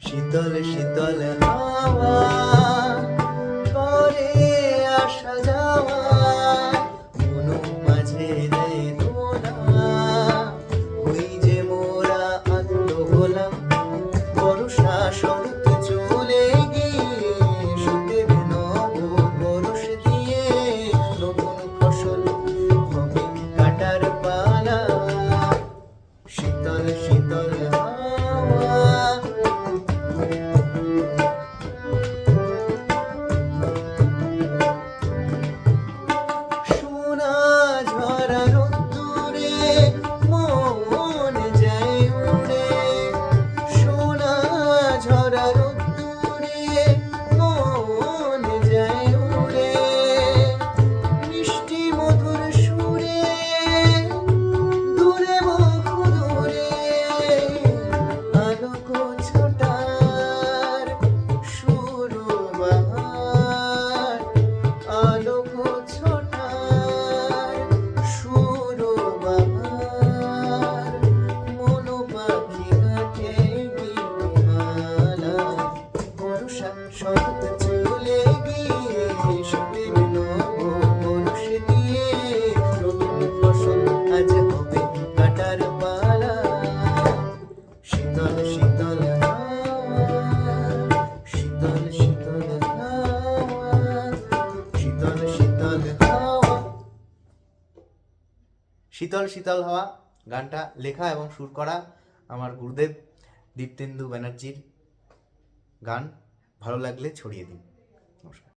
শীতল শীতল হাওয়া করে আসা যাওয়া, মন মাঝে দেয় দোলা, ওই যে মোরা আনন্দ হলাম। বর্ষা শরৎ চলে গিয়ে শীতের নব বরষ দিয়ে, নতুন ফসল হবে কাটার পালা। শীতল শীতল হাওয়া, সোনা ঝরা রোদ্দুরে মন যায় উড়ে, সোনা ঝরা রোদ্দুরে মন যায় উড়ে, মিষ্টি মধুর সুরে দূরে বহু দূরে, আলোক ছোটার শুরু বাহার, আলোক ছোটার শুরু বাহার, মন পাখি ঘাটে গীতমালা। বর্ষা শরৎ চলে গিয়ে শীতের নব বরষ দিয়ে, নতুন ফসল আজ হবে কাটার পালা। শীতল শীতল হাওয়া, শীতল শীতল হাওয়া, শীতল শীতল হাওয়া। শীতল শীতল হাওয়া গানটা লেখা এবং সুর করা আমার গুরুদেব দীপ্তেন্দু ব্যানার্জির গান। ভালো লাগলে ছড়িয়ে দিন। নমস্কার।